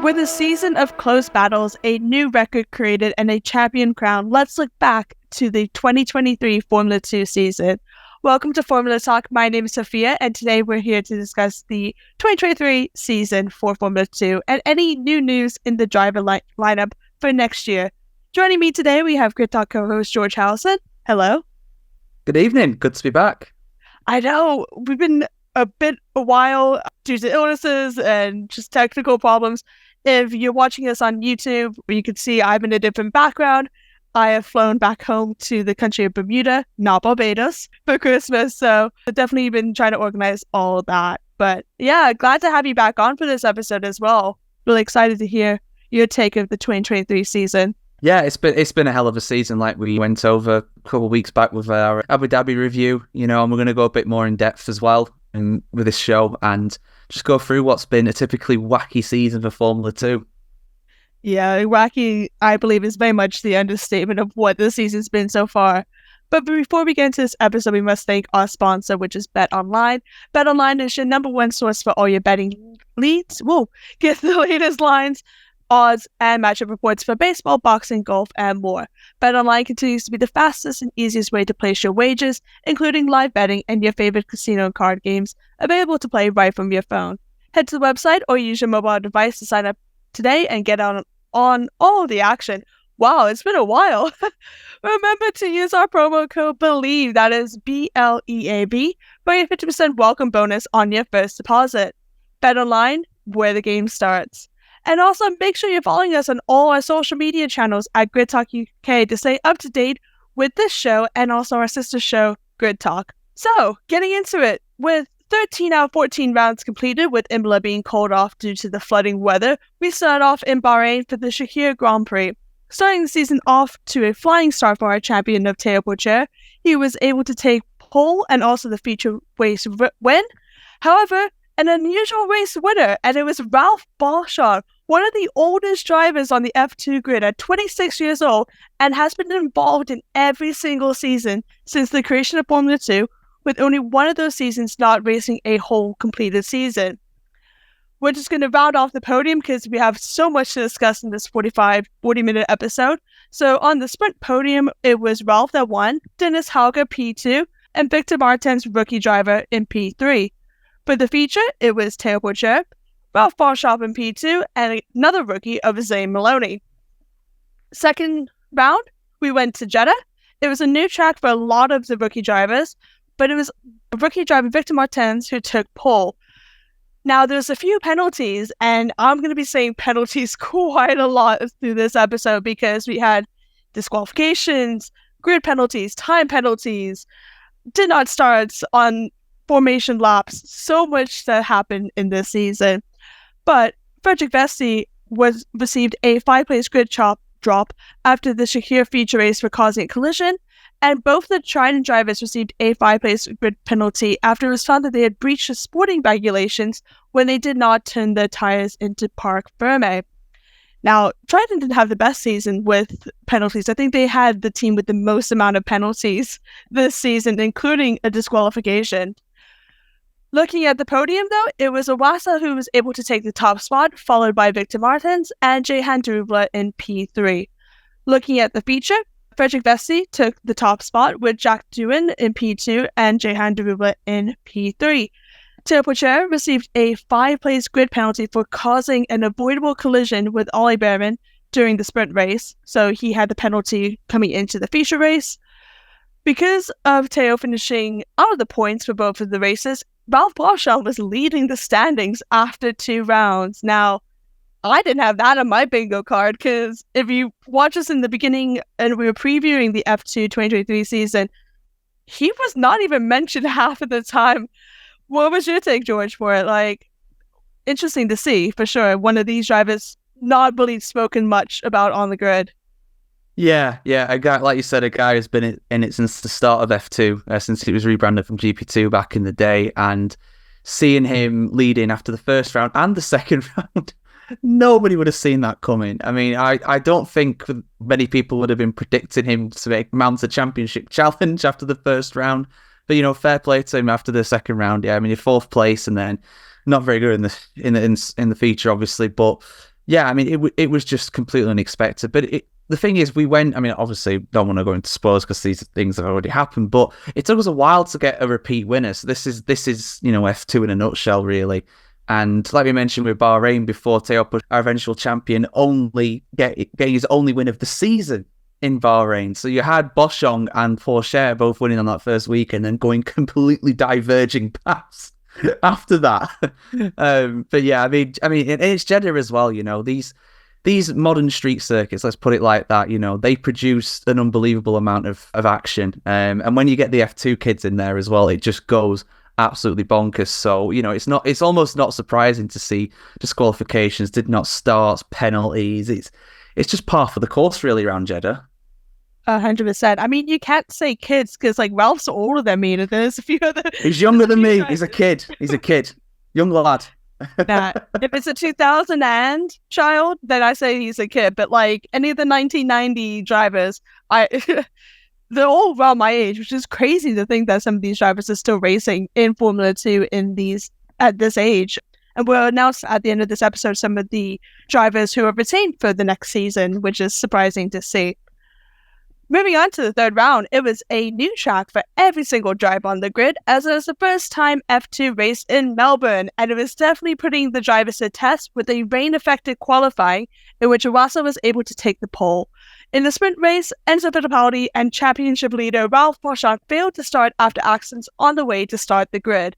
With a season of close battles, a new record created, and a champion crowned, let's look back to the 2023 Formula 2 season. Welcome to Formula Talk. My name is Sophia, and today we're here to discuss the 2023 season for Formula 2 and any new news in the driver lineup for next year. Joining me today, we have Grid Talk co-host George Howson. Hello. Good evening. Good to be back. I know, we've been a while due to illnesses and just technical problems. If you're watching us on YouTube, you can see I'm in a different background. I have flown back home to the country of Bermuda, not Barbados, for Christmas. So I've definitely been trying to organize all of that. But yeah, glad to have you back on for this episode as well. Really excited to hear your take of the 2023 season. Yeah, it's been a hell of a season, like we went over a couple of weeks back with our Abu Dhabi review, and we're going to go a bit more in depth as well with this show and just go through what's been a typically wacky season for Formula 2. Yeah, wacky, I believe, is very much the understatement of what the season's been so far. But before we get into this episode, we must thank our sponsor, which is BetOnline. BetOnline is your number one source for all your betting leads. Get the latest lines, odds, and matchup reports for baseball, boxing, golf, and more. BetOnline continues to be the fastest and easiest way to place your wagers, including live betting and your favorite casino and card games, available to play right from your phone. Head to the website or use your mobile device to sign up today and get on all the action. Wow, it's been a while. Remember to use our promo code BELIEVE, that is BLEAB, for your 50% welcome bonus on your first deposit. BetOnline, where the game starts. And also make sure you're following us on all our social media channels at Grid Talk UK to stay up to date with this show and also our sister show, Grid Talk. So, getting into it, with 13 out of 14 rounds completed, with Imola being called off due to the flooding weather, we start off in Bahrain for the Shakir Grand Prix. Starting the season off to a flying start for our champion of Teo Pourchaire, he was able to take pole and also the feature race win. However, an unusual race winner, and it was Ralph Boschard, one of the oldest drivers on the F2 grid at 26 years old, and has been involved in every single season since the creation of Formula 2, with only one of those seasons not racing a whole completed season. We're just going to round off the podium because we have so much to discuss in this 40-minute episode. So on the sprint podium, it was Ralph that won, Dennis Hauger P2, and Victor Martins rookie driver in P3. For the feature, it was Teo Pourchaire, Ralph Boschard in P2, and another rookie of Zane Maloney. Second round, we went to Jeddah. It was a new track for a lot of the rookie drivers, but it was a rookie driver, Victor Martins, who took pole. Now, there's a few penalties, and I'm going to be saying penalties quite a lot through this episode because we had disqualifications, grid penalties, time penalties, did not start on formation laps, so much that happened in this season. But Frederick Vesti received a 5-place grid drop after the Shakir feature race for causing a collision, and both the Trident drivers received a 5-place grid penalty after it was found that they had breached the sporting regulations when they did not turn their tires into parc fermé. Now, Trident didn't have the best season with penalties. I think they had the team with the most amount of penalties this season, including a disqualification. Looking at the podium, though, it was Iwasa who was able to take the top spot, followed by Victor Martins and Jehan Darubla in P3. Looking at the feature, Frederick Vesti took the top spot with Jack Doohan in P2 and Jehan Darubla in P3. Teo Pourchaire received a 5-place grid penalty for causing an avoidable collision with Ollie Behrman during the sprint race, so he had the penalty coming into the feature race. Because of Teo finishing out of the points for both of the races, Ralph Boschard was leading the standings after 2 rounds. Now, I didn't have that on my bingo card because if you watch us in the beginning and we were previewing the F2 2023 season, he was not even mentioned half of the time. What was your take, George, for it? Interesting to see, for sure. One of these drivers not really spoken much about on the grid. Yeah, a guy, like you said, a guy who's been in it since the start of F2, since it was rebranded from GP2 back in the day, and seeing him leading after the first round and the second round, nobody would have seen that coming. I mean, I don't think many people would have been predicting him to mount a championship challenge after the first round, but fair play to him after the second round. Yeah, I mean, you're 4th place and then not very good in the feature, obviously, but Yeah, I mean, it was just completely unexpected. But the thing is, we went. I mean, obviously, don't want to go into spoilers because these things have already happened. But it took us a while to get a repeat winner. So this is F2 in a nutshell, really. And like we mentioned with Bahrain before, Teo, our eventual champion, getting his only win of the season in Bahrain. So you had Boschong and Pourchaire both winning on that first week, and then going completely diverging paths after that. But yeah, I mean, it's Jeddah as well. These modern street circuits, let's put it like that. They produce an unbelievable amount of action. And when you get the F2 kids in there as well, it just goes absolutely bonkers. So it's almost not surprising to see disqualifications, did not start, penalties. It's just par for the course really around Jeddah. 100%. I mean, you can't say kids because like Ralph's older than me, and there's a few other. He's younger than me. He's a kid. Young lad. Nah, if it's a 2000 and child, then I say he's a kid. But like any of the 1990 drivers, they're all around my age, which is crazy to think that some of these drivers are still racing in Formula 2 at this age. And we'll announce at the end of this episode some of the drivers who are retained for the next season, which is surprising to see. Moving on to the third round, it was a new track for every single driver on the grid, as it was the first time F2 race in Melbourne, and it was definitely putting the drivers to test with a rain-affected qualifying, in which Iwasa was able to take the pole. In the sprint race, Enzo Fittipaldi and championship leader Ralph Boschung failed to start after accidents on the way to start the grid.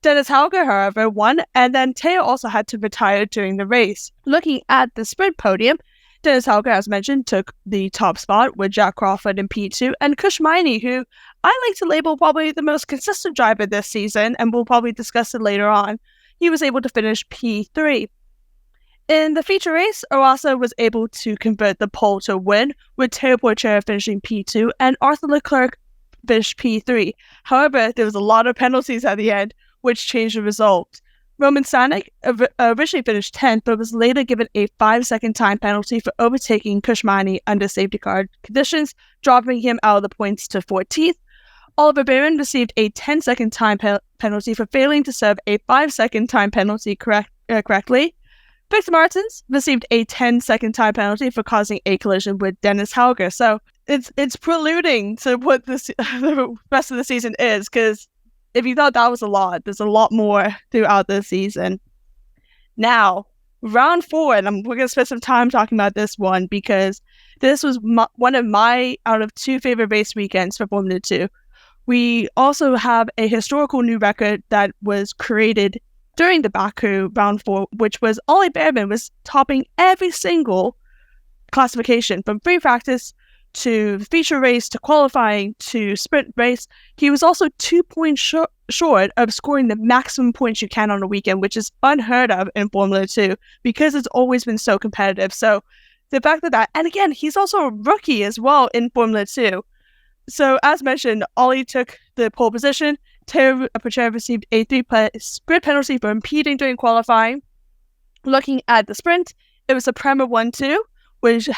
Dennis Hauger, however, won, and then Teo also had to retire during the race. Looking at the sprint podium, Dennis Hauger, as mentioned, took the top spot with Jack Crawford in P2, and Kush Maini, who I like to label probably the most consistent driver this season, and we'll probably discuss it later on. He was able to finish P3. In the feature race, Iwasa was able to convert the pole to a win, with Teo Pourchaire finishing P2 and Arthur Leclerc finished P3. However, there was a lot of penalties at the end, which changed the result. Roman Stanek originally finished 10th, but was later given a 5-second time penalty for overtaking Kushmani under safety car conditions, dropping him out of the points to 14th. Oliver Behrman received a 10-second time penalty for failing to serve a 5-second time penalty correctly. Victor Martins received a 10-second time penalty for causing a collision with Dennis Hauger. So it's preluding to what the rest of the season is, because if you thought that was a lot, there's a lot more throughout the season. Now, round 4, and we're going to spend some time talking about this one because this was one of my out of 2 favorite race weekends for Formula 2. We also have a historical new record that was created during the Baku round 4, which was Ollie Behrman was topping every single classification from free practice to feature race to qualifying to sprint race. He was also 2 points short of scoring the maximum points you can on a weekend, which is unheard of in Formula 2 because it's always been so competitive. So the fact that, and again, he's also a rookie as well in Formula 2. So as mentioned, Ollie took the pole position. Teo Pourchaire received a 3-place grid penalty for impeding during qualifying. Looking at the sprint, it was a Prema 1-2, which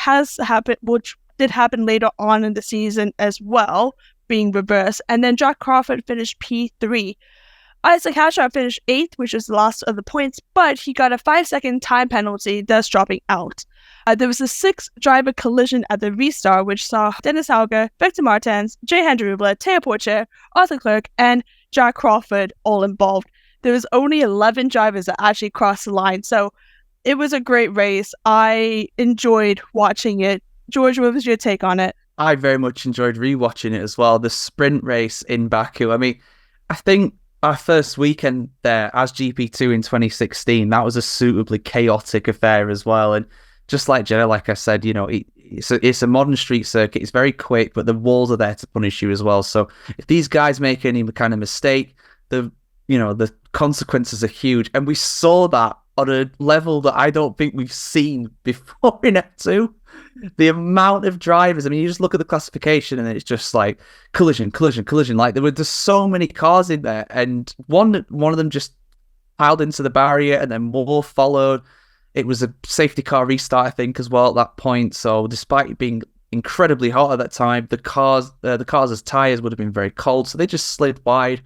did happen later on in the season as well, being reversed. And then Jack Crawford finished P3. Isaac Hatchard finished 8th, which was the last of the points, but he got a 5-second time penalty, thus dropping out. There was a 6-driver collision at the restart, which saw Dennis Hauger, Victor Martins, Jay Hendrubla, Teo Pourchaire, Arthur Leclerc, and Jack Crawford all involved. There was only 11 drivers that actually crossed the line, so it was a great race. I enjoyed watching it. George, what was your take on it? I very much enjoyed rewatching it as well. The sprint race in Baku. I mean, I think our first weekend there as GP2 in 2016, that was a suitably chaotic affair as well. And just like Jeddah, like I said, it's a modern street circuit. It's very quick, but the walls are there to punish you as well. So if these guys make any kind of mistake, the consequences are huge. And we saw that on a level that I don't think we've seen before in F2. The amount of drivers, I mean, you just look at the classification and it's just like collision. Like there were just so many cars in there, and one of them just piled into the barrier and then more followed. It was a safety car restart, I think, as well at that point. So despite it being incredibly hot at that time, the cars' tyres would have been very cold, so they just slid wide.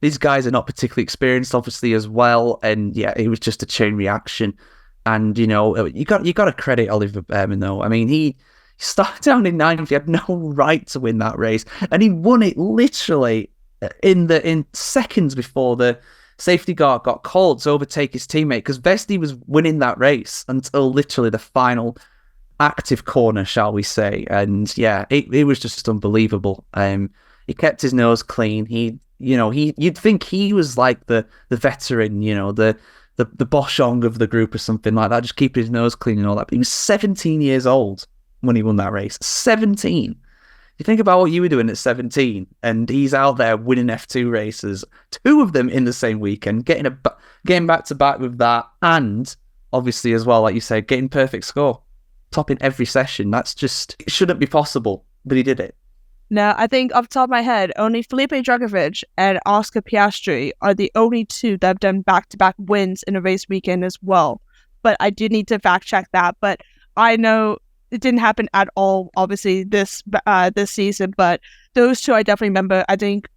These guys are not particularly experienced, obviously, as well. And yeah, it was just a chain reaction. And you got to credit Oliver Bearman though. I mean, he started down in ninth. He had no right to win that race, and he won it literally in seconds before the safety car got called to overtake his teammate, because Vesti was winning that race until literally the final active corner, shall we say. And yeah, it was just unbelievable. He kept his nose clean. You'd think he was like the veteran, the Boschong of the group or something like that, just keeping his nose clean and all that. But he was 17 years old when he won that race. 17. You think about what you were doing at 17, and he's out there winning F2 races, 2 of them in the same weekend, getting back to back with that, and obviously as well, like you said, getting perfect score, topping every session. That's just, it shouldn't be possible, but he did it. Now, I think off the top of my head, only Felipe Drugovich and Oscar Piastri are the only 2 that have done back-to-back wins in a race weekend as well. But I do need to fact-check that. But I know it didn't happen at all, obviously, this season. But those 2 I definitely remember. I think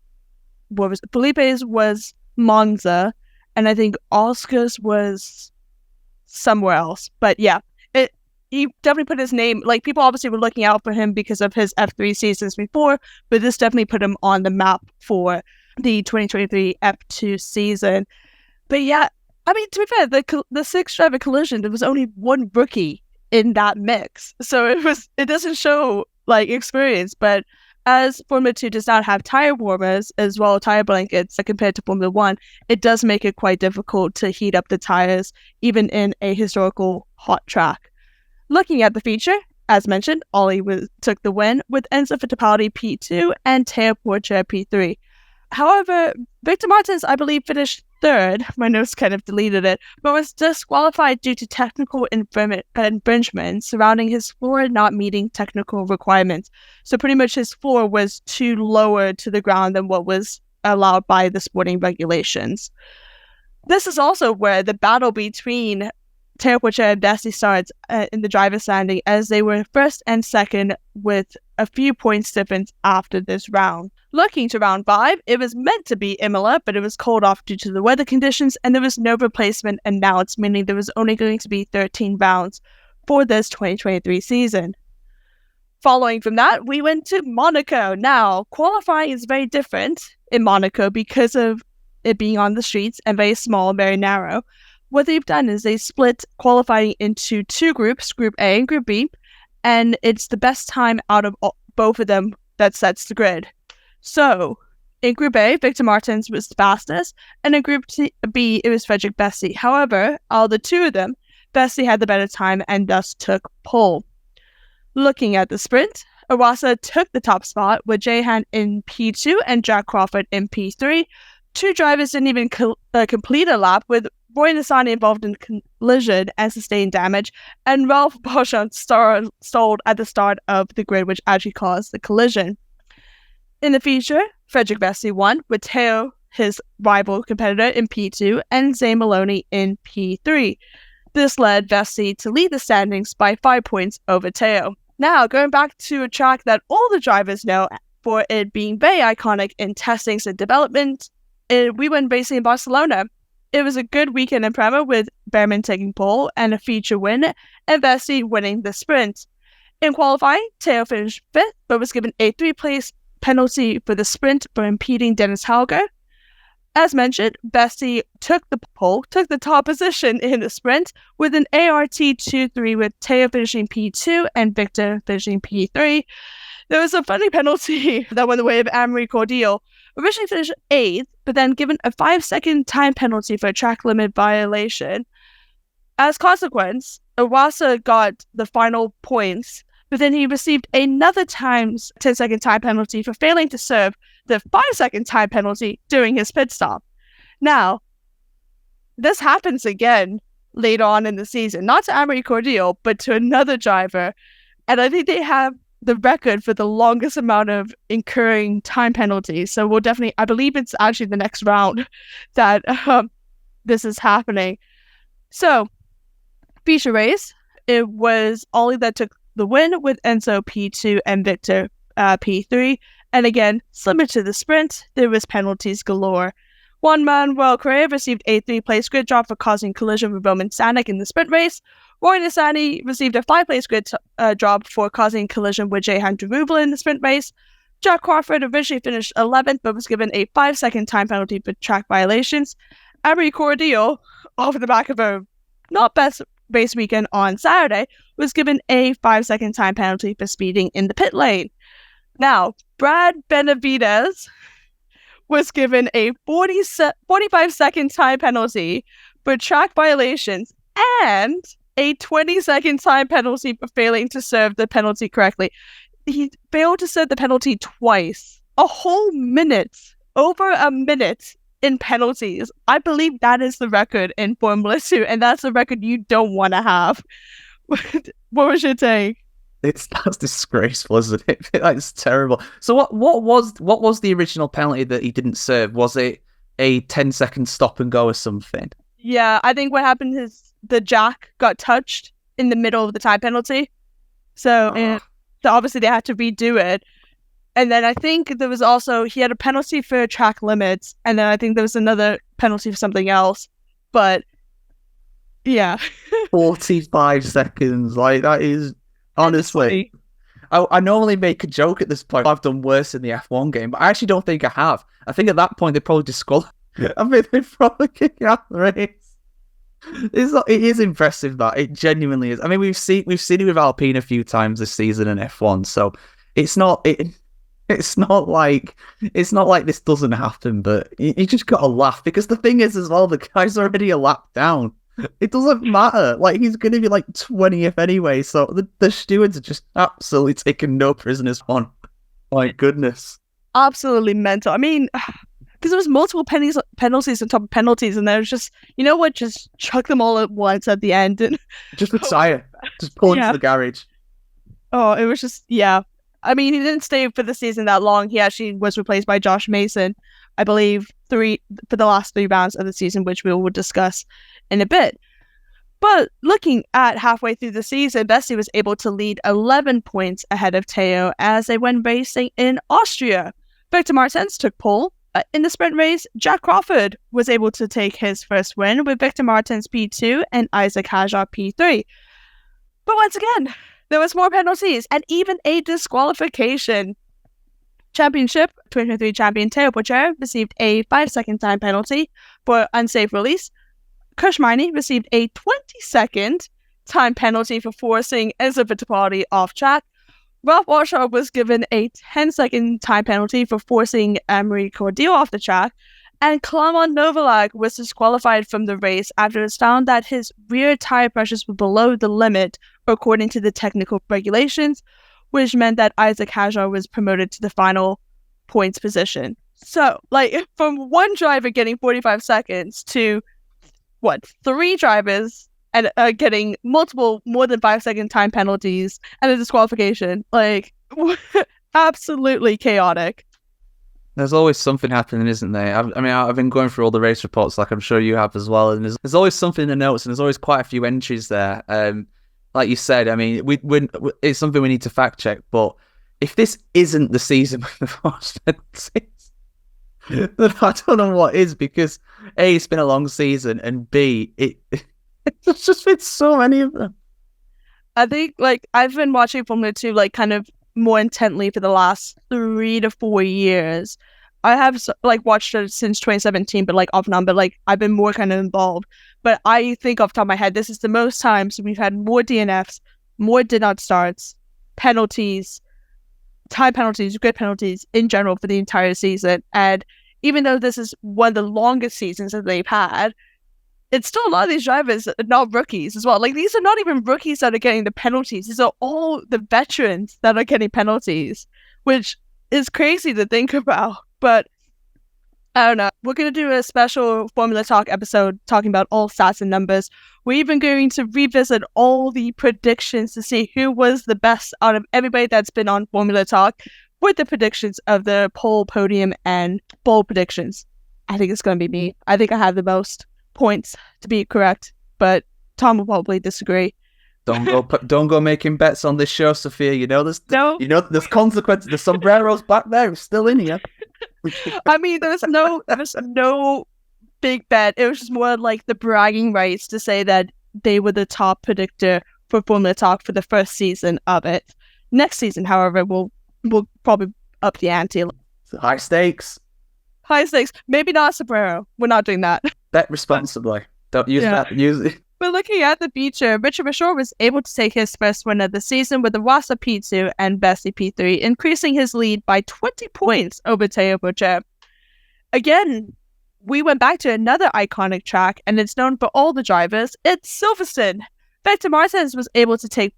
Felipe's was Monza, and I think Oscar's was somewhere else. But yeah. He definitely put his name, like, people obviously were looking out for him because of his F3 seasons before, but this definitely put him on the map for the 2023 F2 season. But yeah, I mean, to be fair, the 6-driver collision, there was only 1 rookie in that mix. So it doesn't show, like, experience, but as Formula 2 does not have tire warmers as well as tire blankets compared to Formula 1, it does make it quite difficult to heat up the tires, even in a historical hot track. Looking at the feature, as mentioned, Ollie took the win with Enzo Fittipaldi P2 and Teo Porcher P3. However, Victor Martins, I believe, finished 3rd. My notes kind of deleted it, but was disqualified due to technical infringement surrounding his floor not meeting technical requirements. So pretty much his floor was too lower to the ground than what was allowed by the sporting regulations. This is also where the battle between Teo Porcher and Vesti starts in the driver's standing, as they were 1st and 2nd with a few points difference after this round. Looking to round 5, it was meant to be Imola, but it was called off due to the weather conditions, and there was no replacement announced, meaning there was only going to be 13 rounds for this 2023 season. Following from that, we went to Monaco. Now, qualifying is very different in Monaco because of it being on the streets and very small, very narrow. What they've done is they split qualifying into 2 groups, Group A and Group B, and it's the best time out of both of them that sets the grid. So, in Group A, Victor Martins was the fastest, and in Group B, it was Frederick Besti. However, out of the 2 of them, Besti had the better time and thus took pole. Looking at the sprint, Iwasa took the top spot with Jehan in P2 and Jack Crawford in P3. 2 drivers didn't even complete a lap, with Roy Nissany involved in collision and sustained damage, and Ralph Boschung stalled at the start of the grid, which actually caused the collision. In the feature, Frederick Besti won, with Teo, his rival competitor, in P2, and Zane Maloney in P3. This led Besti to lead the standings by 5 points over Teo. Now, going back to a track that all the drivers know for it being very iconic in testings and development, we went racing in Barcelona. It was a good weekend in Prema, with Bearman taking pole and a feature win, and Besti winning the sprint. In qualifying, Teo finished 5th, but was given a 3-place penalty for the sprint for impeding Dennis Hauger. As mentioned, Besti took the pole, took the top position in the sprint with an ART 2-3, with Teo finishing P2 and Victor finishing P3. There was a funny penalty that went the way of Amory Cordial, originally finished 8th, but then given a 5-second time penalty for a track limit violation. As consequence, Iwasa got the final points, but then he received another 10-second time penalty for failing to serve the 5-second time penalty during his pit stop. Now, this happens again later on in the season, not to Amory Cordial, but to another driver, and I think they have the record for the longest amount of incurring time penalties. So we'll definitely, I believe it's actually the next round that this is happening. So, feature race, it was Ollie that took the win, with Enzo P2 and Victor P3. And again, similar to the sprint, there was penalties galore, Juan Manuel Correa received a 3-place grid drop for causing collision with Roman Sanek in the sprint race. Roy Nissany received a 5-place grid drop for causing collision with Jehan Darubal in the sprint race. Jack Crawford originally finished 11th, but was given a 5-second time penalty for track violations. Emery Cordillo, off the back of a not best race weekend on Saturday, was given a 5-second time penalty for speeding in the pit lane. Now, Brad Benavidez was given a 45-second time penalty for track violations and a 20-second time penalty for failing to serve the penalty correctly. He failed to serve the penalty twice. A whole minute, over a minute in penalties. I believe that is the record in Formula 2, and that's a record you don't want to have. What was your take? That's disgraceful, isn't it? That's terrible. So what was the original penalty that he didn't serve? Was it a 10-second stop and go or something? Yeah, I think what happened is the jack got touched in the middle of the time penalty. So obviously they had to redo it. And then I think there was also, he had a penalty for track limits, and then I think there was another penalty for something else. But yeah. 45 seconds. Like, that is, honestly, I normally make a joke at this point. I've done worse in the F1 game, but I actually don't think I have. I think at that point they probably disqualified. I mean, they probably kicked out the race. It is impressive, that it genuinely is. I mean, we've seen it with Alpine a few times this season in F1, so it's not like this doesn't happen. But you just gotta laugh, because the thing is as well, the guy's already a lap down. It doesn't matter. Like, he's going to be like 20th anyway, so the stewards are just absolutely taking no prisoners on. My goodness. Absolutely mental. I mean, because there was multiple penalties on top of penalties, and there was just, you know what, just chuck them all at once at the end. And just retire. Just pull into the garage. Oh, it was just, yeah. I mean, he didn't stay for the season that long. He actually was replaced by Josh Mason, I believe, for the last 3 rounds of the season, which we will discuss in a bit. But looking at halfway through the season, Bessie was able to lead 11 points ahead of Teo as they went racing in Austria. Victor Martins took pole. In the sprint race, Jack Crawford was able to take his first win, with Victor Martins P2 and Isaac Hajar P3. But once again, there was more penalties and even a disqualification. Championship 2023 champion Teo Porchero received a 5-second time penalty for unsafe release. Kush Miney received a 20-second time penalty for forcing Enzo Fittipaldi off track. Ralph Walshaw was given a 10-second time penalty for forcing Emery Cordillo off the track, and Klamon Novalag was disqualified from the race after it was found that his rear tire pressures were below the limit according to the technical regulations, which meant that Isaac Hajar was promoted to the final points position. So, like, from one driver getting 45 seconds to, 3 drivers and getting multiple more than 5-second time penalties and a disqualification. Like, absolutely chaotic. There's always something happening, isn't there? I've been going through all the race reports, like I'm sure you have as well, and there's always something in the notes, and there's always quite a few entries there. Like you said, I mean, it's something we need to fact check, but if this isn't the season with the forced penalties, then I don't know what is, because A, it's been a long season, and B, it's just been so many of them. I think, like, I've been watching Formula 2, like, kind of more intently for the last 3 to 4 years. I have, like, watched it since 2017, but, like, off and on, but, like, I've been more kind of involved. But I think off the top of my head, this is the most times we've had more DNFs, more did not starts, penalties, time penalties, grid penalties in general for the entire season. And even though this is one of the longest seasons that they've had, it's still a lot of these drivers are not rookies as well. Like, these are not even rookies that are getting the penalties. These are all the veterans that are getting penalties, which is crazy to think about. But I don't know. We're going to do a special Formula Talk episode talking about all stats and numbers. We're even going to revisit all the predictions to see who was the best out of everybody that's been on Formula Talk with the predictions of the pole, podium, and bowl predictions. I think it's going to be me. I think I have the most points to be correct, but Tom will probably disagree. Don't go making bets on this show, Sophia. You know there's consequences. The sombrero's back there, it's still in here. I mean, there's no big bet. It was just more like the bragging rights to say that they were the top predictor for Formula Talk for the first season of it. Next season, however, we'll probably up the ante. High stakes. High stakes. Maybe not a sombrero. We're not doing that. Bet responsibly. Don't use that. Use it. But looking at the feature, Richard Bashore was able to take his first win of the season with the Wasa P2 and Bessie P3, increasing his lead by 20 points over Teo Bocher. Again, we went back to another iconic track, and it's known for all the drivers. It's Silverstone. Victor Martins was able to take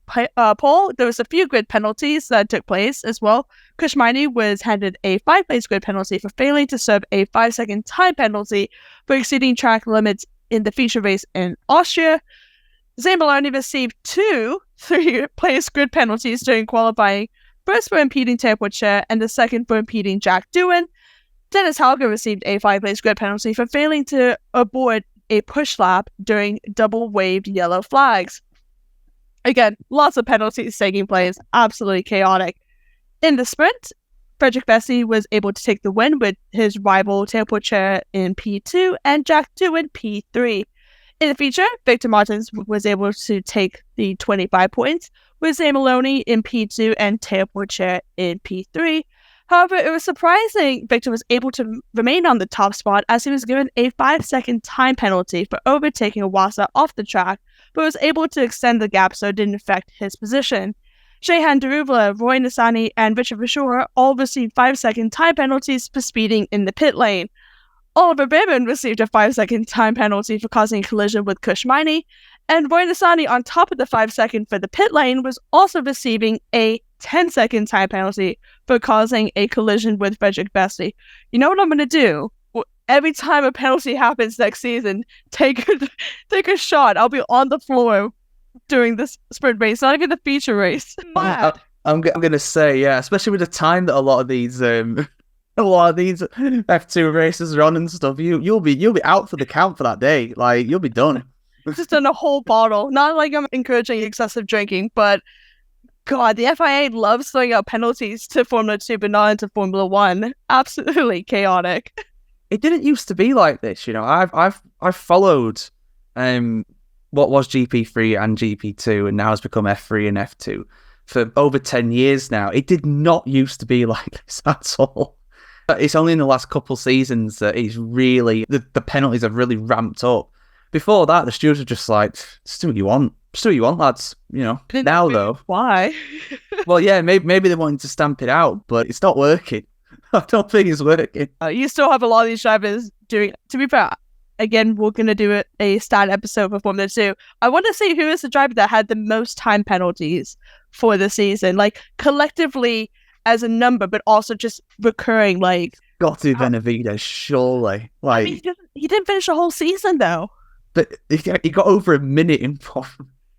pole. There was a few grid penalties that took place as well. Kush Miney was handed a 5-place grid penalty for failing to serve a 5-second time penalty for exceeding track limits in the feature race in Austria. Zane Maloney received 2 3-place grid penalties during qualifying, first for impeding Teo Bocher and the second for impeding Jack Doohan. Dennis Halger received a 5-place grid penalty for failing to abort a push lap during double-waved yellow flags. Again, lots of penalties taking place, absolutely chaotic. In the sprint, Frederick Bessie was able to take the win with his rival Teo Bocher in P2 and Jack Doohan P3. In the feature, Victor Martins was able to take the 25 points with Zane Maloney in P2 and Teo Bocher in P3. However, it was surprising Victor was able to remain on the top spot as he was given a 5-second time penalty for overtaking a Wasa off the track, but was able to extend the gap so it didn't affect his position. Shehan Daruvla, Roy Nassani, and Richard Bashore all received 5-second time penalties for speeding in the pit lane. Oliver Behrman received a 5-second time penalty for causing a collision with Kush Miney, and Roy Nassani, on top of the 5-second for the pit lane, was also receiving a 10-second time penalty for causing a collision with Frederick Bessie. You know what I'm going to do? Every time a penalty happens next season, take a shot. I'll be on the floor during this sprint race, not even the feature race. I'm going to say, yeah, especially with the time that a lot of these F2 races are on and stuff, you'll be out for the count for that day. Like, you'll be done. Just done a whole bottle. Not like I'm encouraging excessive drinking, but God, the FIA loves throwing out penalties to Formula 2, but not into Formula 1. Absolutely chaotic. It didn't used to be like this, you know. I've followed what was GP3 and GP2, and now has become F3 and F2 for over 10 years now. It did not used to be like this at all. It's only in the last couple seasons that it's really the penalties have really ramped up. Before that, the stewards were just like, just do what you want. Just do what you want, lads. You know. Now, though. Why? Well, yeah, maybe they wanted to stamp it out, but it's not working. I don't think it's working. You still have a lot of these drivers doing... To be fair, again, we're going to do a stat episode for Formula 2. I want to see who is the driver that had the most time penalties for the season. Like, collectively as a number, but also just recurring, like... Got to Benavides, surely. Like, I mean, he didn't finish the whole season, though. But he got over a minute in form.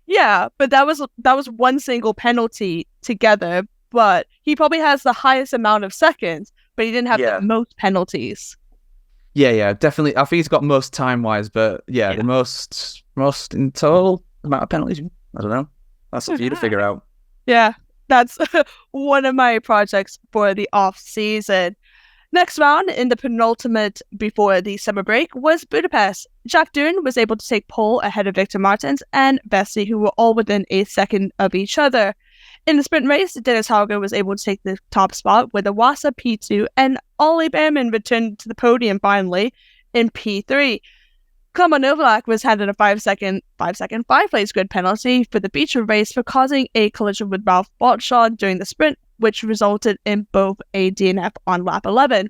Yeah, but that was one single penalty together. But he probably has the highest amount of seconds, but he didn't have the most penalties. Yeah, definitely. I think he's got most time-wise, but the most in total amount of penalties. I don't know. That's up for you to figure out. Yeah, that's one of my projects for the off-season. Next round, in the penultimate before the summer break, was Budapest. Jack Doohan was able to take pole ahead of Victor Martins and Bessie, who were all within a second of each other. In the sprint race, Dennis Halger was able to take the top spot with a Wasa P2, and Ollie Behrman returned to the podium finally in P3. Klemon Novalak was handed a 5-second 5-place grid penalty for the feature race for causing a collision with Ralph Balshaw during the sprint, which resulted in both a DNF on lap 11.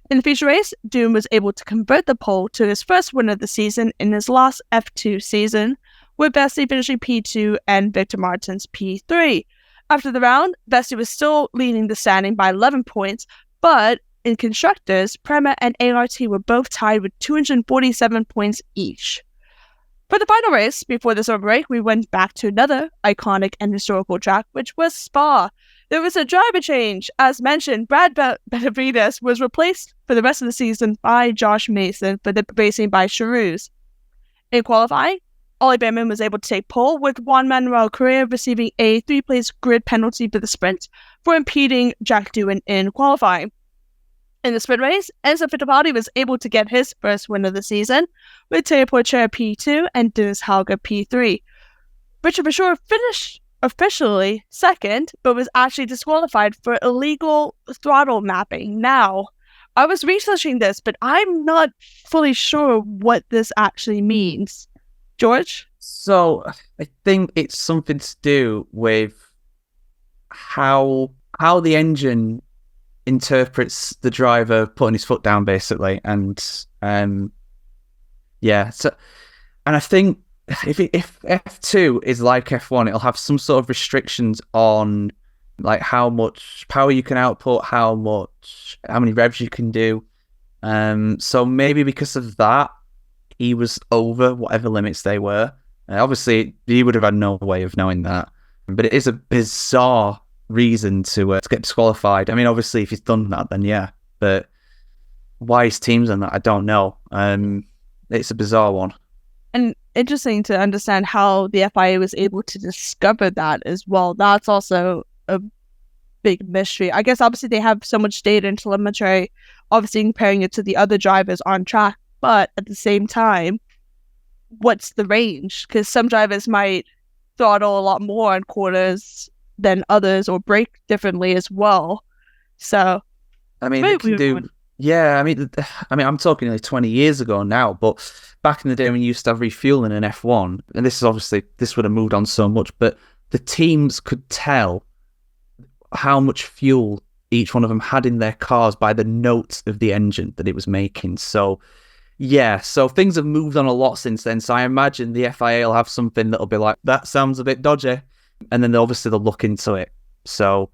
In the feature race, Doohan was able to convert the pole to his first win of the season in his last F2 season, with Bessie finishing P2 and Victor Martins P3. After the round, Bessie was still leading the standing by 11 points, but in constructors, Prema and ART were both tied with 247 points each. For the final race, before the summer break, we went back to another iconic and historical track, which was Spa. There was a driver change. As mentioned, Brad Benavides was replaced for the rest of the season by Josh Mason for the racing by Charouz. In qualifying, Ollie Behrman was able to take pole, with Juan Manuel Correa receiving a 3-place grid penalty for the sprint for impeding Jack Doohan in qualifying. In the sprint race, Enzo Fittipaldi was able to get his first win of the season, with Teo Porcher P2 and Dennis Hauger P3. Richard Verschoor finished officially second, but was actually disqualified for illegal throttle mapping. Now, I was researching this, but I'm not fully sure what this actually means. George? So I think it's something to do with how the engine interprets the driver putting his foot down, basically, and yeah. So, and I think if F2 is like F1, it'll have some sort of restrictions on like how much power you can output, how many revs you can do. So maybe because of that, he was over whatever limits they were. Obviously, he would have had no way of knowing that, but it is a bizarre reason to get disqualified. I mean, obviously, if he's done that, then yeah. But why his team's done that, I don't know. It's a bizarre one. And interesting to understand how the FIA was able to discover that as well. That's also a big mystery. I guess obviously they have so much data and telemetry, obviously comparing it to the other drivers on track. But at the same time, what's the range? Because some drivers might throttle a lot more on corners than others, or brake differently as well. So, I mean, they can do. Yeah, I mean, I'm talking like 20 years ago now, but back in the day when you used to have refueling in F1, and this would have moved on so much, but the teams could tell how much fuel each one of them had in their cars by the notes of the engine that it was making. So, yeah, so things have moved on a lot since then. So I imagine the FIA will have something that'll be like, that sounds a bit dodgy. And then obviously they'll look into it. So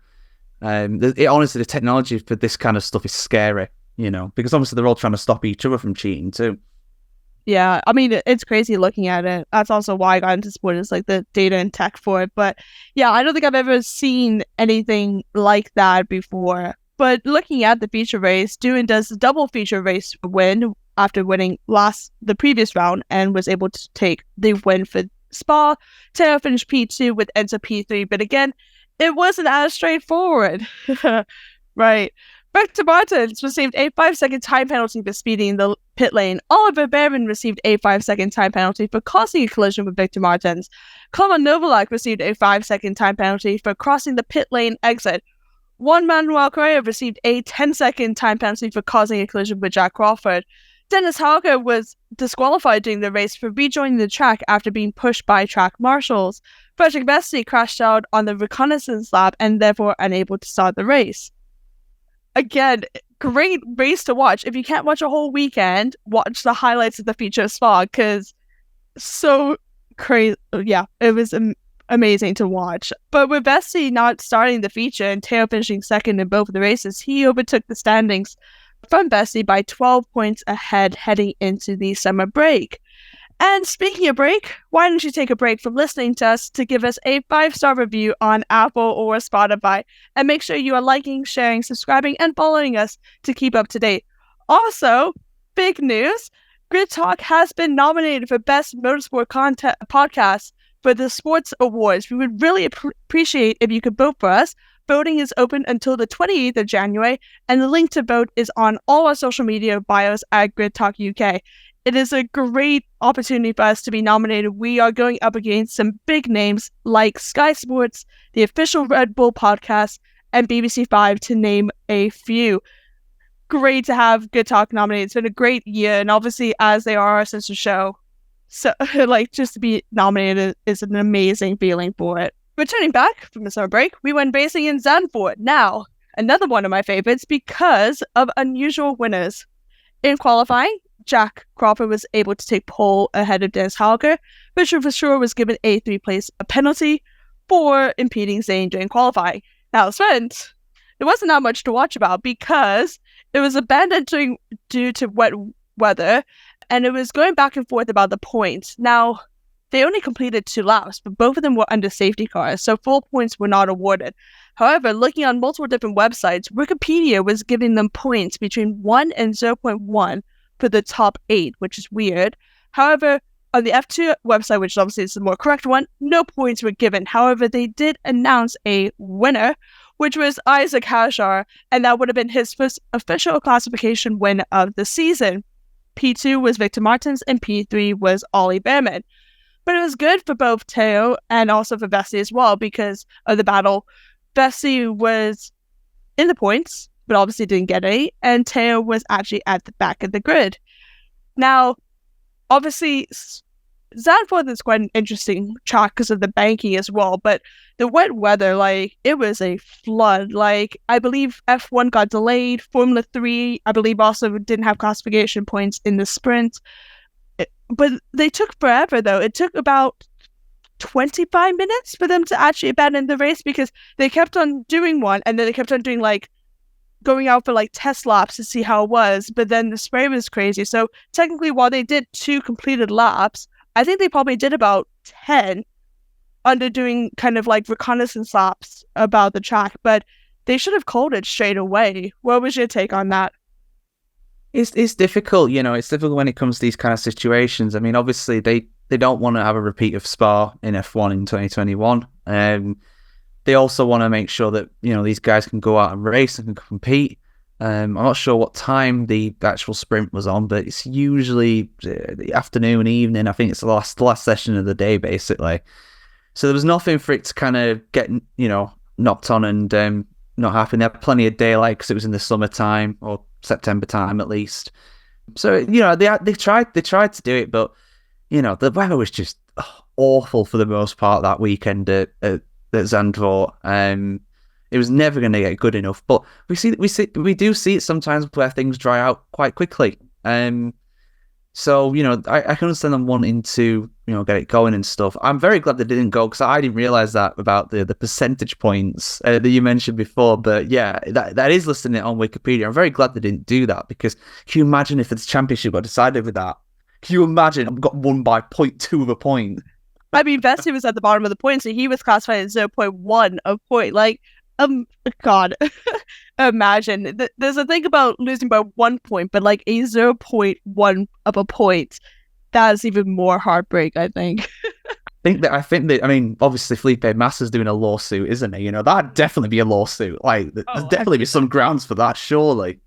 honestly, the technology for this kind of stuff is scary, because obviously they're all trying to stop each other from cheating too. Yeah, I mean, it's crazy looking at it. That's also why I got into sport, is like the data and tech for it. But yeah, I don't think I've ever seen anything like that before. But looking at the feature race, Doohan does the double feature race win after winning the previous round, and was able to take the win for Spa. Teo finished P2 with Enzo P3, but again, it wasn't as straightforward. Right. Victor Martins received a 5-second time penalty for speeding in the pit lane. Oliver Behrman received a 5-second time penalty for causing a collision with Victor Martins. Clement Novalak received a 5-second time penalty for crossing the pit lane exit. Juan Manuel Correa received a 10-second time penalty for causing a collision with Jack Crawford. Dennis Hauger was disqualified during the race for rejoining the track after being pushed by track marshals. Frederick Vesti crashed out on the reconnaissance lap and therefore unable to start the race. Again, great race to watch. If you can't watch a whole weekend, watch the highlights of the feature of Spa, because so crazy. Yeah, it was amazing to watch. But with Vesti not starting the feature and Teo finishing second in both of the races, he overtook the standings from Vesti by 12 points ahead heading into the summer break. And speaking of break, why don't you take a break from listening to us to give us a 5-star review on Apple or Spotify, and make sure you are liking, sharing, subscribing, and following us to keep up to date. Also, big news, Grid Talk has been nominated for Best Motorsport Content Podcast for the Sports Awards. We would really appreciate if you could vote for us. Voting is open until the 28th of January, and the link to vote is on all our social media bios at Grid Talk UK. It is a great opportunity for us to be nominated. We are going up against some big names like Sky Sports, the official Red Bull podcast, and BBC 5, to name a few. Great to have Good Talk nominated. It's been a great year, and obviously, as they are our sister show, so just to be nominated is an amazing feeling for it. Returning back from the summer break, we went racing in Zandvoort. Now, another one of my favorites because of unusual winners. In qualifying, Jack Crawford was able to take pole ahead of Dennis Hauger. Richard Verschoor was given a 3-place penalty for impeding Zane during qualifying. Now, Sprint, there wasn't that much to watch about because it was abandoned due to wet weather, and it was going back and forth about the points. Now, they only completed 2 laps, but both of them were under safety cars, so full points were not awarded. However, looking on multiple different websites, Wikipedia was giving them points between 1 and 0.1 for the top 8, which is weird. However, on the F2 website, which obviously is the more correct one, no points were given. However, they did announce a winner, which was Isaac Hajar, and that would have been his first official classification win of the season. P2 was Victor Martins, and P3 was Ollie Behrman. But it was good for both Teo and also for Vesey as well because of the battle. Vesey was in the points, but obviously didn't get any, and Teo was actually at the back of the grid. Now, obviously, Zandvoort is quite an interesting track because of the banking as well, but the wet weather, like, it was a flood. Like, I believe F1 got delayed, Formula 3, I believe, also didn't have classification points in the sprint. But they took forever, though. It took about 25 minutes for them to actually abandon the race because they kept on doing one, and then they kept on doing, like, going out for, like, test laps to see how it was, but then the spray was crazy. So technically, while they did 2 completed laps, I think they probably did about 10 under doing kind of, like, reconnaissance laps about the track, but they should have called it straight away. What was your take on that? It's difficult, it's difficult when it comes to these kind of situations. I mean, obviously, they don't want to have a repeat of Spa in F1 in 2021. They also want to make sure that, these guys can go out and race and can compete. I'm not sure what time the actual sprint was on, but it's usually the afternoon, evening. I think it's the last session of the day, basically. So there was nothing for it to kind of get, knocked on and not happen. They had plenty of daylight because it was in the summertime or September time at least. So they tried to do it, but the weather was just awful for the most part that weekend at Zandvoort. It was never going to get good enough, but we do see it sometimes where things dry out quite quickly. So I can understand them wanting to get it going and stuff. I'm very glad they didn't go because I didn't realize that about the percentage points that you mentioned before. But yeah, that is listing it on Wikipedia. I'm very glad they didn't do that because can you imagine if the championship got decided with that? Can you imagine? I got won by 0.2 of a point. I mean, Vesey was at the bottom of the points, so he was classified as 0.1 of point. Like, God, imagine. There's a thing about losing by 1 point, but like a 0.1 of a point, that's even more heartbreak, I think. I think that, I mean, obviously Felipe Massa's doing a lawsuit, isn't he? That'd definitely be a lawsuit. Like, there's definitely be some grounds for that, surely.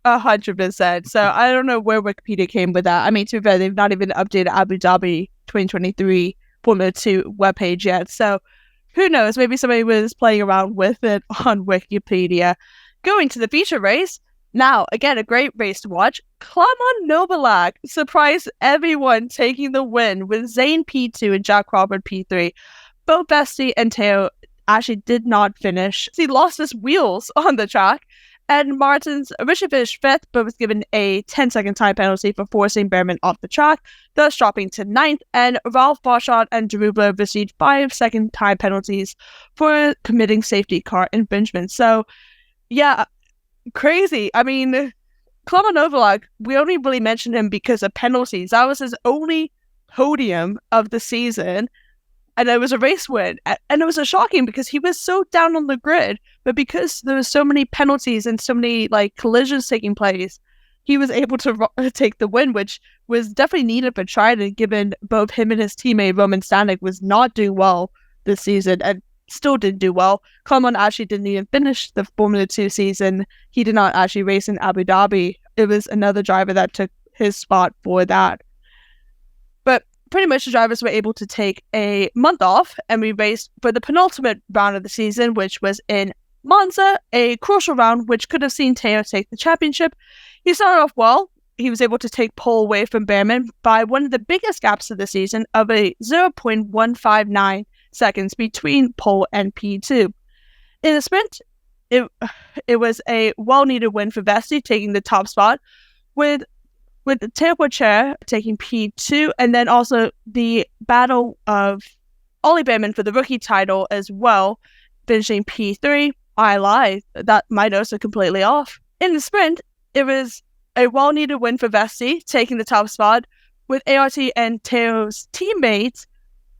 100%. So I don't know where Wikipedia came with that. I mean, to be fair, they've not even updated Abu Dhabi 2023 Formula 2 webpage yet. So who knows? Maybe somebody was playing around with it on Wikipedia. Going to the feature race. Now, again, a great race to watch. Klamon Novalak surprised everyone taking the win with Zane P2 and Jack Crawford P3. Both Vesey and Teo actually did not finish. He lost his wheels on the track. And Martins originally finished 5th, but was given a 10-second time penalty for forcing Behrman off the track, thus dropping to 9th. And Ralph Boschart and Derubler received 5-second time penalties for committing safety car infringement. So, yeah, crazy. I mean, Klamon Novalak, we only really mentioned him because of penalties. That was his only podium of the season. And it was a race win. And it was shocking because he was so down on the grid. But because there were so many penalties and so many collisions taking place, he was able to take the win, which was definitely needed for Trident, given both him and his teammate Roman Stanek was not doing well this season and still didn't do well. Klamon actually didn't even finish the Formula 2 season. He did not actually race in Abu Dhabi. It was another driver that took his spot for that. But pretty much the drivers were able to take a month off, and we raced for the penultimate round of the season, which was in Monza, a crucial round which could have seen Teo take the championship. He started off well. He was able to take pole away from Behrman by one of the biggest gaps of the season of a 0.159 seconds between pole and P2. In the sprint, it was a well-needed win for Vesey, taking the top spot, with Teo Pourchaire taking P2, and then also the battle of Ollie Behrman for the rookie title as well, finishing P3. I lied. That my notes are completely off. In the sprint, it was a well-needed win for Vesey, taking the top spot, with ART and Teo's teammates,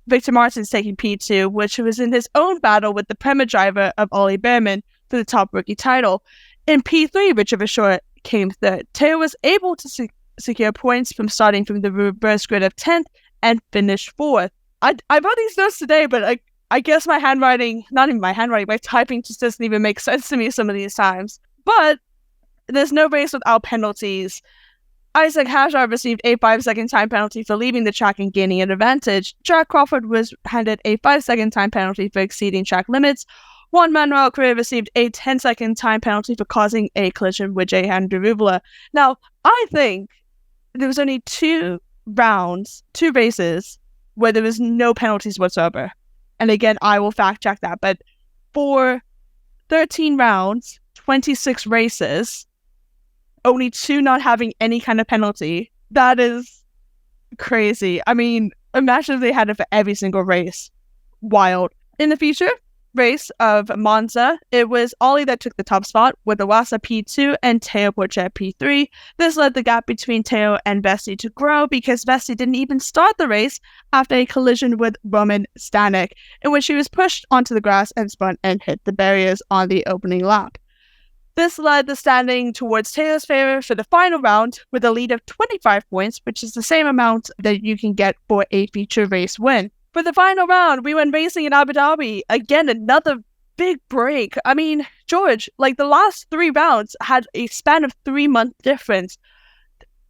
Victor Martins, taking P2, which was in his own battle with the Prema driver of Ollie Behrman for the top rookie title. In P3, Richard Verschoor came third. Teo was able to secure points from starting from the reverse grid of 10th and finished 4th. I wrote these notes today, but I guess my handwriting, not even my handwriting, my typing just doesn't even make sense to me some of these times. But there's no race without penalties. Isaac Hajar received a 5-second time penalty for leaving the track and gaining an advantage. Jack Crawford was handed a 5-second time penalty for exceeding track limits. Juan Manuel Correa received a 10-second time penalty for causing a collision with Jehan Deruvula. Now, I think there was only 2 races, where there was no penalties whatsoever. And again, I will fact check that. But for 13 rounds, 26 races, only 2 not having any kind of penalty, that is crazy. I mean, imagine if they had it for every single race. Wild. In the feature race of Monza, it was Ollie that took the top spot with Iwasa P2 and Teo Porcher P3. This led the gap between Teo and Vesti to grow because Vesti didn't even start the race after a collision with Roman Stanek, in which he was pushed onto the grass and spun and hit the barriers on the opening lap. This led the standing towards Teo's favor for the final round with a lead of 25 points, which is the same amount that you can get for a feature race win. For the final round, we went racing in Abu Dhabi. Again, another big break. I mean, George, like the last 3 rounds had a span of 3-month difference.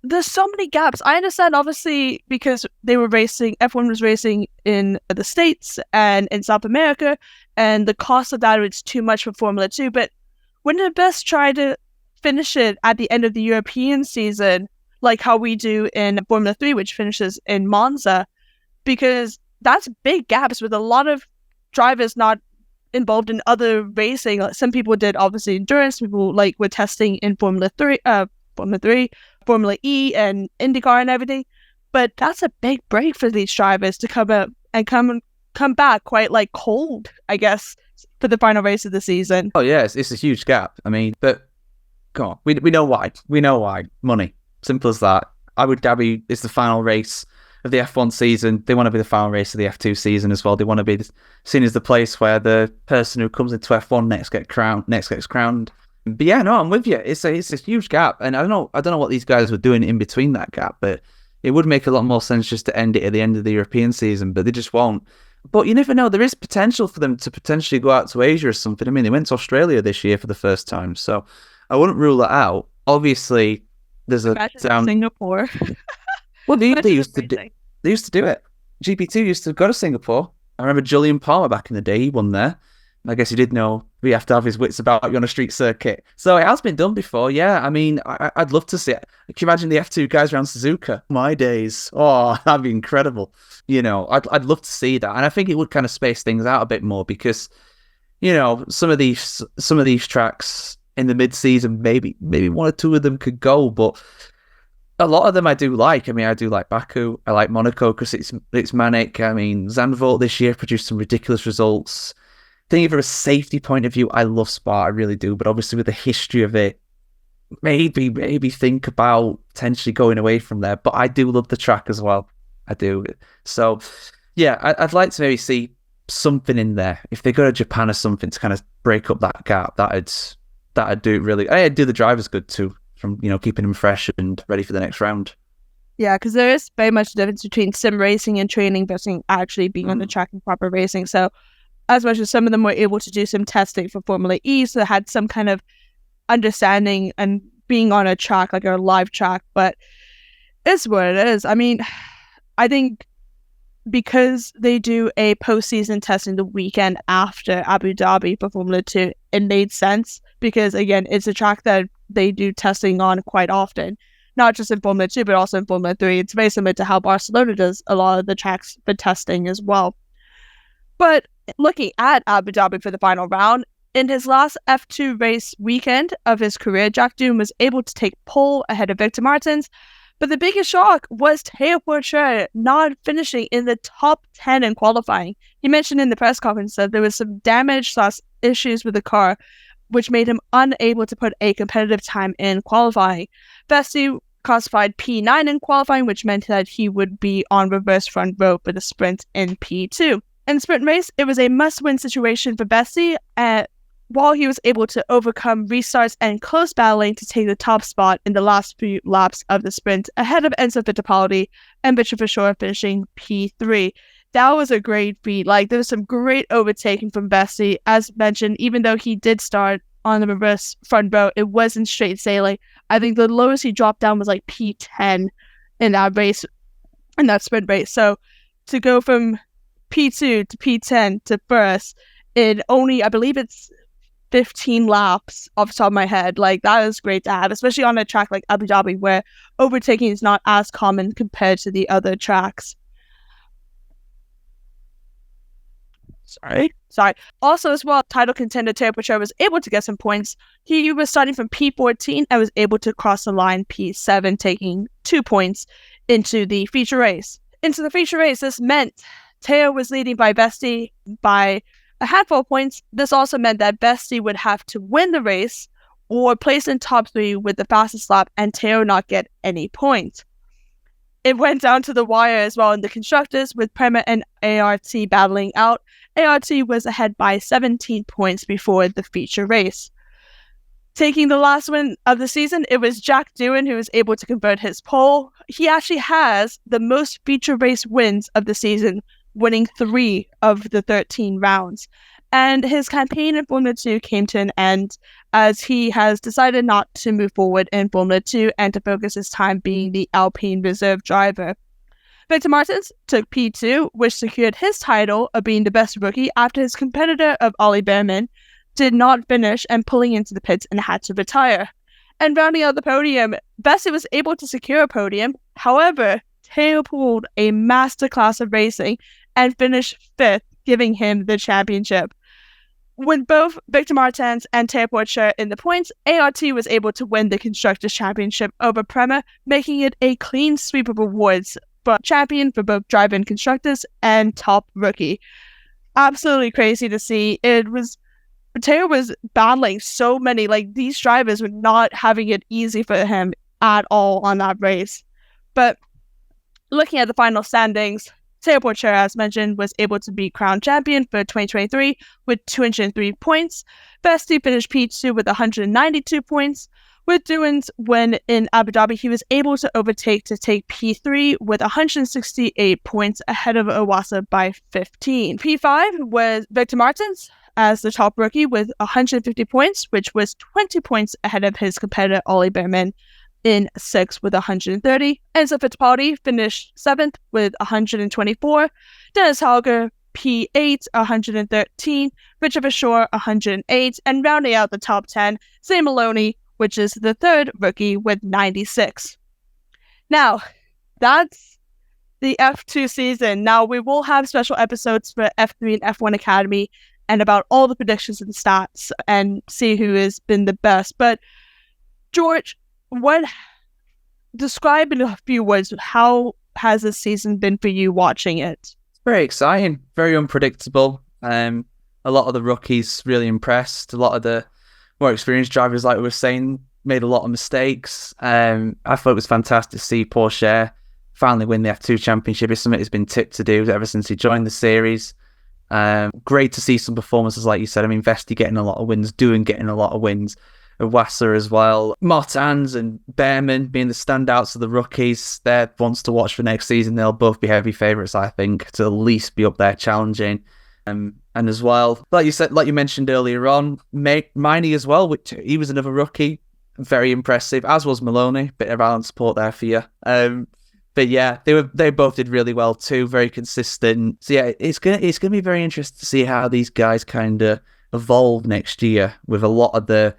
There's so many gaps. I understand, obviously, because they were racing, F1 was racing in the States and in South America, and the cost of that was too much for Formula 2, but wouldn't it best try to finish it at the end of the European season, like how we do in Formula 3, which finishes in Monza? Because that's big gaps with a lot of drivers not involved in other racing. Like, some people did, obviously, endurance. People were testing in Formula 3, Formula E, and IndyCar and everything. But that's a big break for these drivers to come up and come back quite cold, I guess, for the final race of the season. Oh yeah, it's a huge gap. I mean, but come on, we know why. We know why. Money. Simple as that. Abu Dhabi is the final race of the F1 season. They want to be the final race of the F2 season as well. They want to be seen as the place where the person who comes into F1 next gets crowned. But yeah, no, I'm with you. It's a huge gap, and I don't know what these guys were doing in between that gap, but it would make a lot more sense just to end it at the end of the European season, but they just won't. But you never know. There is potential for them to potentially go out to Asia or something. I mean, they went to Australia this year for the first time, so I wouldn't rule that out. Obviously, there's a down Singapore. Well, they used to do it. GP2 used to go to Singapore. I remember Julian Palmer back in the day. He won there. I guess he did know we have to have his wits about you on a street circuit. So it has been done before. Yeah, I mean, I'd love to see it. Can you imagine the F2 guys around Suzuka? My days. Oh, that'd be incredible. You know, I'd love to see that. And I think it would kind of space things out a bit more because, you know, some of these tracks in the mid-season, maybe 1 or 2 of them could go, but a lot of them I do like. I mean, I do like Baku. I like Monaco because it's manic. I mean, Zandvoort this year produced some ridiculous results. I think from a safety point of view, I love Spa, I really do. But obviously with the history of it, maybe think about potentially going away from there. But I do love the track as well. I do. So, yeah, I'd like to maybe see something in there. If they go to Japan or something to kind of break up that gap, that'd do it really. I'd do the drivers good too, from, you know, keeping them fresh and ready for the next round. Yeah, because there is very much a difference between sim racing and training versus actually being on the track and proper racing. So as much as some of them were able to do some testing for Formula E, so they had some kind of understanding and being on a track, like a live track, but it's what it is. I mean, I think because they do a postseason testing the weekend after Abu Dhabi for Formula 2, it made sense because, again, it's a track that they do testing on quite often, not just in Formula 2, but also in Formula 3. It's very similar to how Barcelona does a lot of the tracks for testing as well. But looking at Abu Dhabi for the final round, in his last F2 race weekend of his career, Jack Doom was able to take pole ahead of Victor Martins. But the biggest shock was Teo Porcher not finishing in the top 10 in qualifying. He mentioned in the press conference that there was some damage/issues with the car, which made him unable to put a competitive time in qualifying. Vesti classified P9 in qualifying, which meant that he would be on reverse front row for the sprint in P2. In the sprint race, it was a must-win situation for Vesti, while he was able to overcome restarts and close battling to take the top spot in the last few laps of the sprint, ahead of Enzo Fittipaldi and Victor Fischer finishing P3. that was a great feat. Like, there was some great overtaking from Bestie. As mentioned, even though he did start on the reverse front row, it wasn't straight sailing. I think the lowest he dropped down was like P10 in that race, in that sprint race. So to go from P2 to P10 to first in only, I believe it's 15 laps off the top of my head, like, that is great to have, especially on a track like Abu Dhabi where overtaking is not as common compared to the other tracks. Sorry. Also, as well, title contender Teo Pacher was able to get some points. He was starting from P14 and was able to cross the line P7, taking 2 points into the feature race. This meant Teo was leading by Bestie by a handful of points. This also meant that Bestie would have to win the race or place in top 3 with the fastest lap and Teo not get any points. It went down to the wire as well in the constructors, with Prema and ART battling out. ART was ahead by 17 points before the feature race. Taking the last win of the season, it was Jack Doohan who was able to convert his pole. He actually has the most feature race wins of the season, winning 3 of the 13 rounds. And his campaign in Formula 2 came to an end as he has decided not to move forward in Formula 2 and to focus his time being the Alpine reserve driver. Victor Martins took P2, which secured his title of being the best rookie after his competitor of Ollie Behrman did not finish and pulling into the pits and had to retire. And rounding out the podium, Bessie was able to secure a podium. However, Teo pulled a masterclass of racing and finished 5th, giving him the championship. With both Victor Martins and Teo Pacher in the points, ART was able to win the Constructors' Championship over Prema, making it a clean sweep of awards for champion for both driver and constructors and top rookie. Absolutely crazy to see. Teo was battling so many, like, these drivers were not having it easy for him at all on that race. But looking at the final standings, Teo Pacher, as mentioned, was able to be crowned champion for 2023 with 203 points. Bestie finished P2 with 192 points. With Doohan's win in Abu Dhabi, he was able to overtake to take P3 with 168 points ahead of Iwasa by 15. P5 was Victor Martins as the top rookie with 150 points, which was 20 points ahead of his competitor Ollie Behrman in 6th with 130. Enzo Fittipaldi finished 7th with 124. Dennis Hauger, P8, 113. Richard Verschoor, 108. And rounding out the top 10, Zane Maloney, which is the 3rd rookie with 96. Now, that's the F2 season. Now, we will have special episodes for F3 and F1 Academy and about all the predictions and stats and see who has been the best. But, George, describe in a few words, how has this season been for you watching it? It's very exciting, very unpredictable. A lot of the rookies really impressed. A lot of the more experienced drivers, like we were saying, made a lot of mistakes. I thought it was fantastic to see Pacher finally win the F2 championship. It's something he's been tipped to do ever since he joined the series. Great to see some performances, like you said. I mean, Vesti getting a lot of wins, Doohan getting a lot of wins, Iwasa as well. Martins and Behrman being the standouts of the rookies. They're ones to watch for next season. They'll both be heavy favourites, I think, to at least be up there challenging. And as well, like you said, like you mentioned earlier on, Miney as well, which he was another rookie, very impressive, as was Maloney. Bit of Alan support there for you. But yeah, they both did really well too, very consistent. So yeah, it's gonna be very interesting to see how these guys kind of evolve next year with a lot of the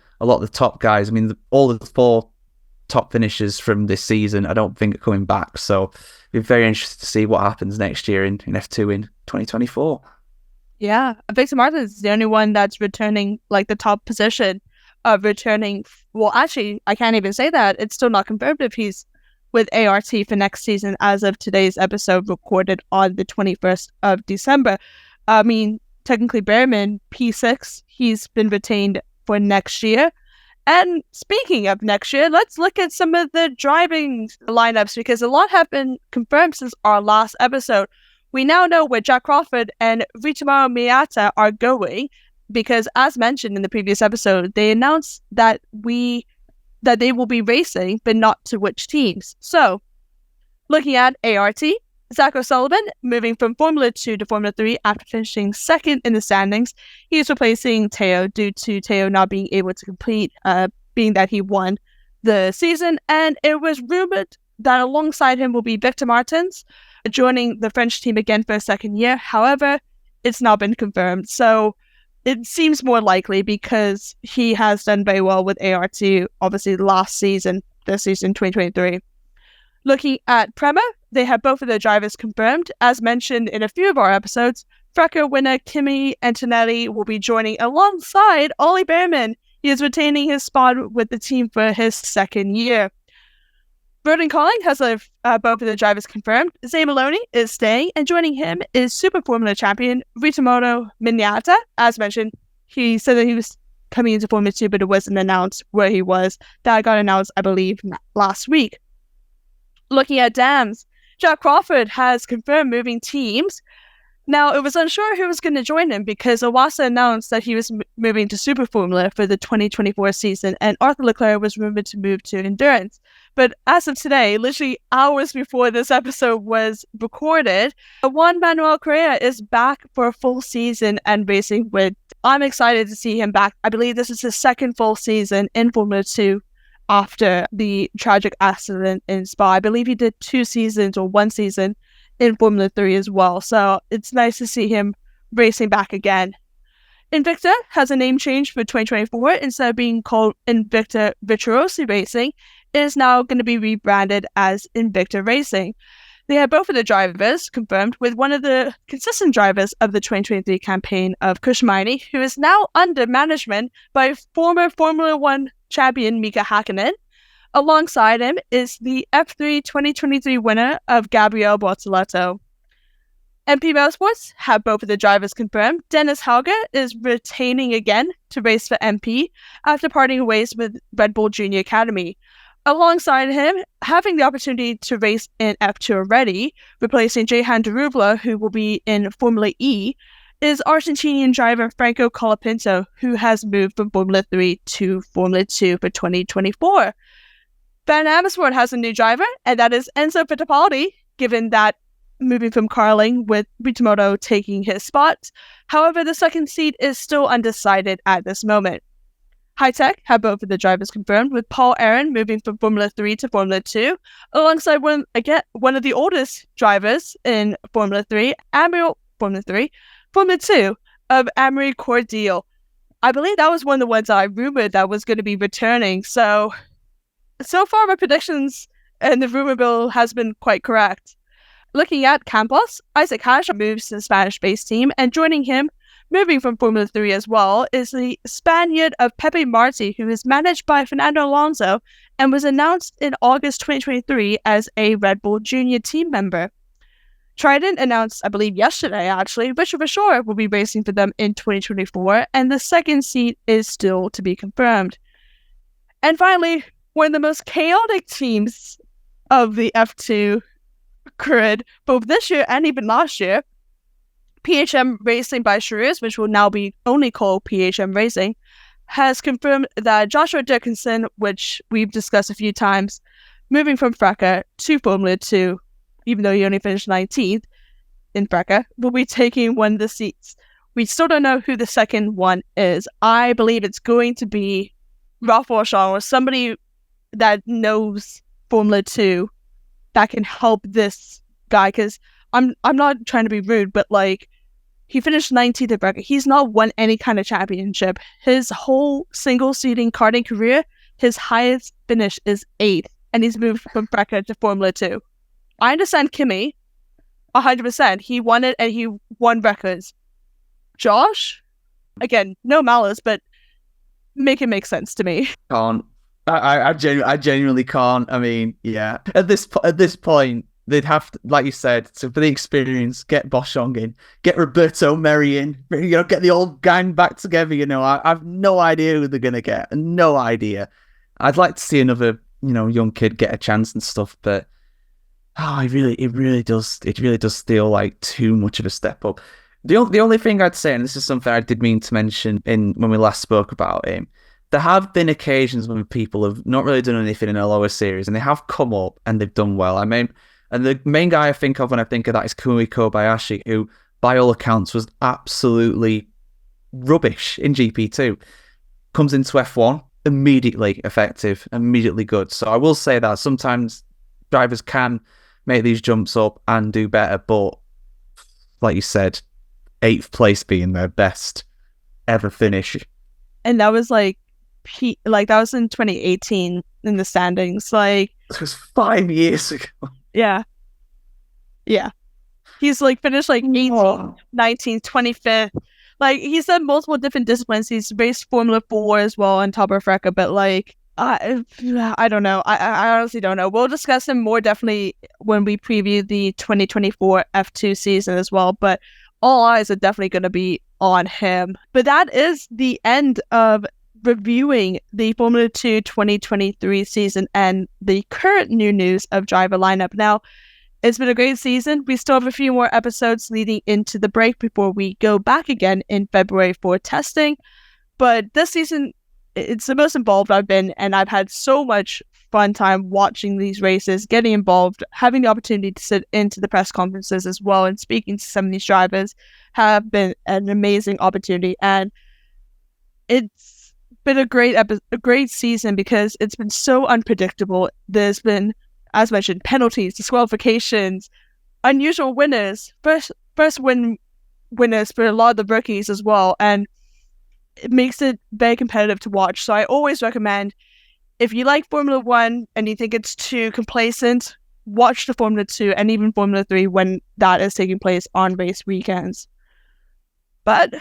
top guys. I mean, all of the 4 top finishers from this season, I don't think are coming back. So it'll be very interesting to see what happens next year in F2 in 2024. Yeah, Victor Martins is the only one that's returning, like, the top position of returning. Well, actually, I can't even say that. It's still not confirmed if he's with ART for next season as of today's episode recorded on the 21st of December. I mean, technically Behrman, P6, he's been retained for next year. And speaking of next year, let's look at some of the driving lineups, because a lot have been confirmed since our last episode. We now know where Jack Crawford and Ritomaru Miyata are going, because as mentioned in the previous episode, they announced that they will be racing, but not to which teams. So, looking at ART, Zach O'Sullivan, moving from Formula 2 to Formula 3 after finishing second in the standings. He is replacing Teo due to Teo not being able to compete, being that he won the season. And it was rumored that alongside him will be Victor Martins, joining the French team again for a second year. However, it's not been confirmed. So it seems more likely because he has done very well with AR2, obviously last season, this season 2023. Looking at Prema, they have both of their drivers confirmed. As mentioned in a few of our episodes, Frecker winner Kimi Antonelli will be joining alongside Ollie Behrman. He is retaining his spot with the team for his second year. Burton Colling has both of the drivers confirmed. Zay Maloney is staying, and joining him is Super Formula champion Ritomoto Miniata. As mentioned, he said that he was coming into Formula 2, but it wasn't announced where he was. That got announced, I believe, last week. Looking at Dams, Jack Crawford has confirmed moving teams. Now, it was unsure who was going to join him because Iwasa announced that he was moving to Super Formula for the 2024 season, and Arthur Leclerc was rumored to move to Endurance. But as of today, literally hours before this episode was recorded, Juan Manuel Correa is back for a full season and racing with. I'm excited to see him back. I believe this is his second full season in Formula 2 after the tragic accident in Spa. I believe he did 2 seasons or 1 season in Formula 3 as well. So it's nice to see him racing back again. Invicta has a name change for 2024. Instead of being called Invicta Virtuosi Racing, it is now going to be rebranded as Invicta Racing. They have both of the drivers confirmed, with one of the consistent drivers of the 2023 campaign of Kushmaini, who is now under management by former Formula 1 champion Mika Hakkinen. Alongside him is the F3 2023 winner of Gabriele Bortoleto. MP Motorsports have both of the drivers confirmed. Dennis Hauger is retaining again to race for MP after parting ways with Red Bull Junior Academy. Alongside him, having the opportunity to race in F2 already, replacing Jehan Daruvla, who will be in Formula E, is Argentinian driver Franco Colapinto, who has moved from Formula 3 to Formula 2 for 2024. Van Amersfoort has a new driver, and that is Enzo Fittipaldi, given that moving from Carling with Ritomoto taking his spot. However, the second seat is still undecided at this moment. High Tech have both of the drivers confirmed, with Paul Aaron moving from Formula 3 to Formula 2, alongside one of the oldest drivers in Formula 3, Formula 2 of Amory Cordial. I believe that was one of the ones I rumored that was going to be returning. So far my predictions and the rumor bill has been quite correct. Looking at Campos, Isaac Hash moves to the Spanish-based team, and joining him, moving from Formula 3 as well, is the Spaniard of Pepe Marti, who is managed by Fernando Alonso and was announced in August 2023 as a Red Bull Junior team member. Trident announced, I believe yesterday actually, Richard Verschoor will be racing for them in 2024, and the second seat is still to be confirmed. And finally, one of the most chaotic teams of the F2 grid, both this year and even last year, PHM Racing by Charus, which will now be only called PHM Racing, has confirmed that Joshua Dickinson, which we've discussed a few times, moving from FRECA to Formula 2, even though he only finished 19th in FRECA, will be taking one of the seats. We still don't know who the second one is. I believe it's going to be Ralph Warshaw or somebody that knows Formula 2 that can help this guy, because I'm not trying to be rude, but like, he finished 19th at FRECA. He's not won any kind of championship. His whole single seating karting career, his highest finish is 8th, and he's moved from FRECA to Formula 2. I understand Kimi, 100%. He won it, and he won records. Josh, again, no malice, but make it make sense to me. Can't. I genuinely can't. I mean, yeah. At this point, they'd have to, like you said, so for the experience, get Boschong in, get Roberto Merri in, get the old gang back together. I've no idea who they're gonna get, no idea. I'd like to see another, young kid get a chance and stuff, but it really does feel like too much of a step up. The only thing I'd say, and this is something I did mean to mention when we last spoke about him, there have been occasions when people have not really done anything in a lower series, and they have come up and they've done well. I mean, And the main guy I think of when I think of that is Kamui Kobayashi, who, by all accounts, was absolutely rubbish in GP2. Comes into F1, immediately effective, immediately good. So I will say that sometimes drivers can make these jumps up and do better, but like you said, 8th place being their best ever finish. And that was that was in 2018 in the standings. Like, it was 5 years ago. Yeah. He's finished 18th, 19th, 25th. He's done multiple different disciplines. He's raced Formula 4 as well on Top of Record, but I don't know. I honestly don't know. We'll discuss him more definitely when we preview the 2024 F2 season as well, but all eyes are definitely going to be on him. But that is the end of reviewing the Formula 2 2023 season and the current new news of driver lineup. Now, it's been a great season. We still have a few more episodes leading into the break before we go back again in February for testing. But this season, it's the most involved I've been, and I've had so much fun time watching these races, getting involved, having the opportunity to sit into the press conferences as well, and speaking to some of these drivers have been an amazing opportunity. And it's been a great season because it's been so unpredictable. There's been, as mentioned, penalties, disqualifications, unusual winners, first win winners for a lot of the rookies as well, and it makes it very competitive to watch. So I always recommend, if you like Formula 1 and you think it's too complacent, watch the Formula 2 and even Formula 3 when that is taking place on race weekends. But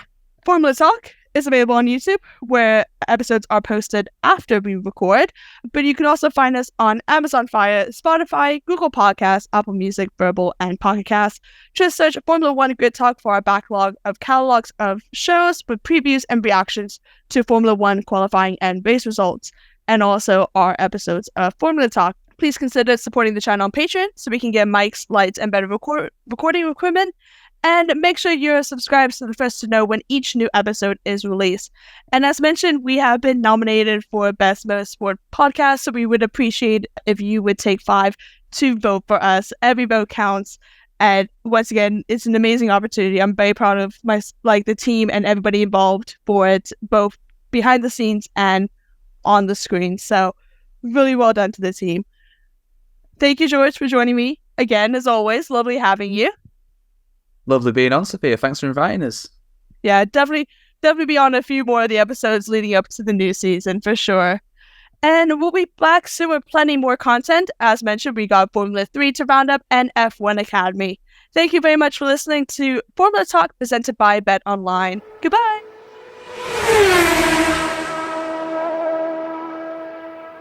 Formula Talk is available on YouTube, where episodes are posted after we record, but you can also find us on Amazon Fire, Spotify, Google Podcasts, Apple Music, Verbal, and Pocket Cast. Just search Formula 1 Grid Talk for our backlog of catalogs of shows with previews and reactions to Formula 1 qualifying and race results, and also our episodes of Formula Talk. Please consider supporting the channel on Patreon so we can get mics, lights, and better recording equipment. And make sure you're subscribed so the first to know when each new episode is released. And as mentioned, we have been nominated for Best Motorsport Podcast, so we would appreciate if you would take 5 to vote for us. Every vote counts. And once again, it's an amazing opportunity. I'm very proud of the team and everybody involved for it, both behind the scenes and on the screen. So really well done to the team. Thank you, George, for joining me again. As always, lovely having you. Lovely being on, Sophia. Thanks for inviting us. Yeah, definitely be on a few more of the episodes leading up to the new season for sure. And we'll be back soon with plenty more content. As mentioned, we got Formula 3 to round up and F1 Academy. Thank you very much for listening to Formula Talk presented by Bet Online. Goodbye.